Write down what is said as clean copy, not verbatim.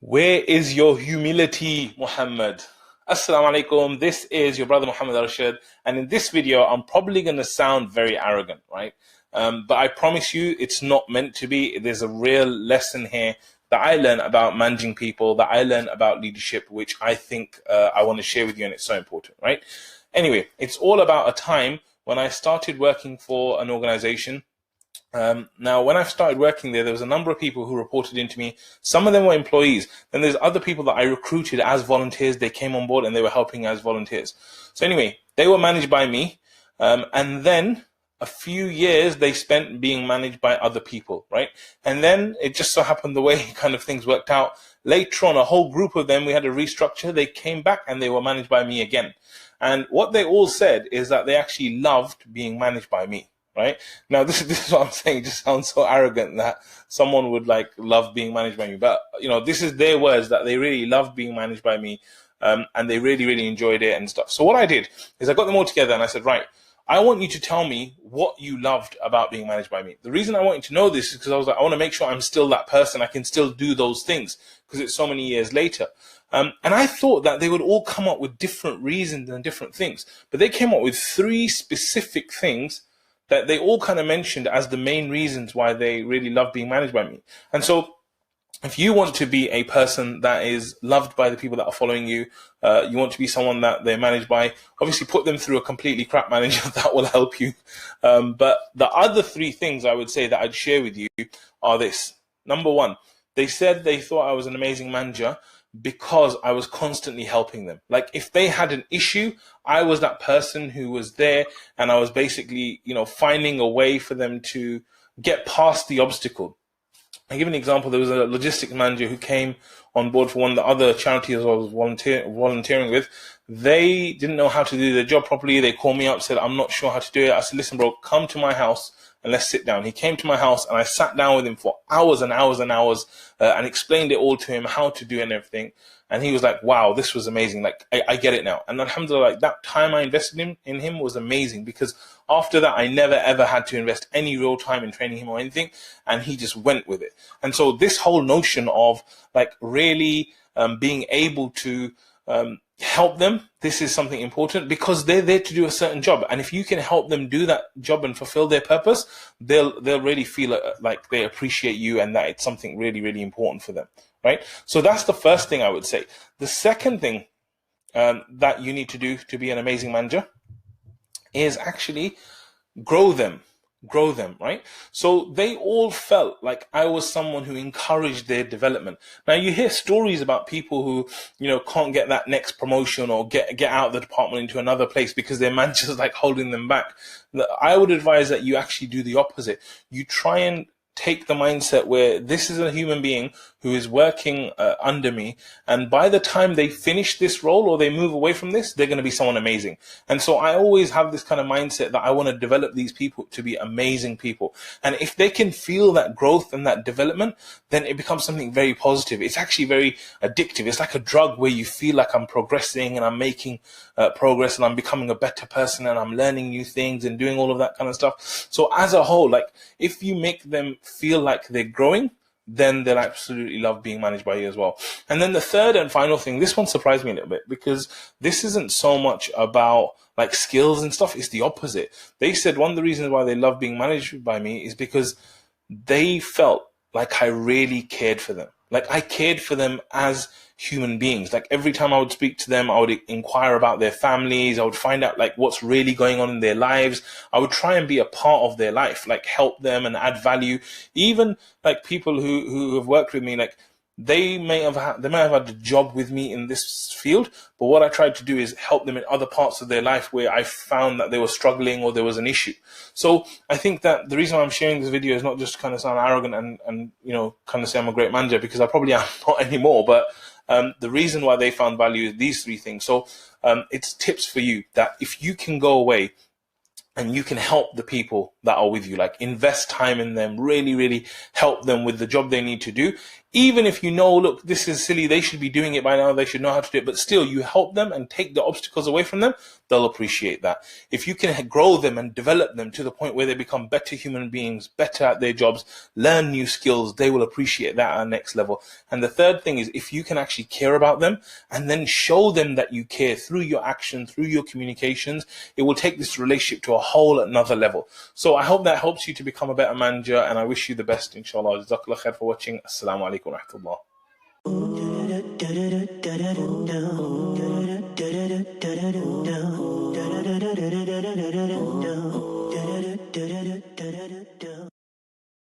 Where is your humility, Mohammad? Assalamu alaikum. This is your brother Mohammad Arshad, and in this video, I'm probably going to sound very arrogant, right? But I promise you, it's not meant to be. There's a real lesson here that I learned about managing people, that I learned about leadership, which I think I want to share with you, and it's so important, right? Anyway, it's all about a time when I started working for an organization. Now, when I started working there was a number of people who reported into me. Some of them were employees. Then there's other people that I recruited as volunteers. They came on board and they were helping as volunteers. So anyway, they were managed by me. And then a few years they spent being managed by other people, right? And then it just so happened the way kind of things worked out. Later on, a whole group of them, we had a restructure. They came back and they were managed by me again. And what they all said is that they actually loved being managed by me. Right now, this is what I'm saying. It just sounds so arrogant that someone would like love being managed by me. But you know, this is their words that they really loved being managed by me, and they really enjoyed it and stuff. So what I did is I got them all together and I said, right, I want you to tell me what you loved about being managed by me. The reason I want you to know this is because I was like, I want to make sure I'm still that person. I can still do those things because it's so many years later. And I thought that they would all come up with different reasons and different things, but they came up with 3 specific things that they all kind of mentioned as the main reasons why they really love being managed by me. And so if you want to be a person that is loved by the people that are following you, you want to be someone that they're managed by, obviously put them through a completely crap manager. That will help you. But the other 3 things I would say that I'd share with you are this. Number 1, they said they thought I was an amazing manager because I was constantly helping them. Like if they had an issue, I was that person who was there and I was basically, you know, finding a way for them to get past the obstacle. I'll give an example. There was a logistics manager who came on board for one of the other charities I was volunteering with. They didn't know how to do their job properly. They called me up, said, I'm not sure how to do it. I said, listen, bro, come to my house and let's sit down. He came to my house and I sat down with him for hours and hours and hours and explained it all to him, how to do it and everything. And he was like, wow, this was amazing. Like, I get it now. And alhamdulillah, like that time I invested in him was amazing, because after that, I never ever had to invest any real time in training him or anything. And he just went with it. And so this whole notion of like really being able to help them, this is something important, because they're there to do a certain job, and if you can help them do that job and fulfill their purpose, they'll really feel like they appreciate you and that it's something really important for them, right? So that's the first thing I would say. The second thing that you need to do to be an amazing manager is actually grow them, right? So they all felt like I was someone who encouraged their development. Now you hear stories about people who, you know, can't get that next promotion or get out of the department into another place because their manager's like holding them back. I would advise that you actually do the opposite. You try and take the mindset where this is a human being who is working under me, and by the time they finish this role or they move away from this, they're going to be someone amazing. And so I always have this kind of mindset that I want to develop these people to be amazing people. And if they can feel that growth and that development, then it becomes something very positive. It's actually very addictive. It's like a drug where you feel like I'm progressing and I'm making progress and I'm becoming a better person and I'm learning new things and doing all of that kind of stuff. So as a whole, like if you make them feel like they're growing, then they'll absolutely love being managed by you as well. And then the third and final thing, this one surprised me a little bit, because this isn't so much about like skills and stuff. It's the opposite. They said one of the reasons why they love being managed by me is because they felt like I really cared for them. Like I cared for them as human beings. Like every time I would speak to them, I would inquire about their families. I would find out like what's really going on in their lives. I would try and be a part of their life, like help them and add value. Even like people who have worked with me, like they might have had a job with me in this field, but what I tried to do is help them in other parts of their life where I found that they were struggling or there was an issue. So I think that the reason why I'm sharing this video is not just to kind of sound arrogant and you know, kind of say I'm a great manager, because I probably am not anymore, but the reason why they found value is these 3 things. So it's tips for you that if you can go away and you can help the people that are with you, like invest time in them, really help them with the job they need to do. Even if you know, look, this is silly, they should be doing it by now, they should know how to do it, but still you help them and take the obstacles away from them, they'll appreciate that. If you can grow them and develop them to the point where they become better human beings, better at their jobs, learn new skills, they will appreciate that at our next level. And the third thing is, if you can actually care about them and then show them that you care through your action, through your communications, it will take this relationship to a whole another level. So I hope that helps you to become a better manager, and I wish you the best, inshallah. Jazakallah khair for watching. Assalamu alaikum wa rahmatullah.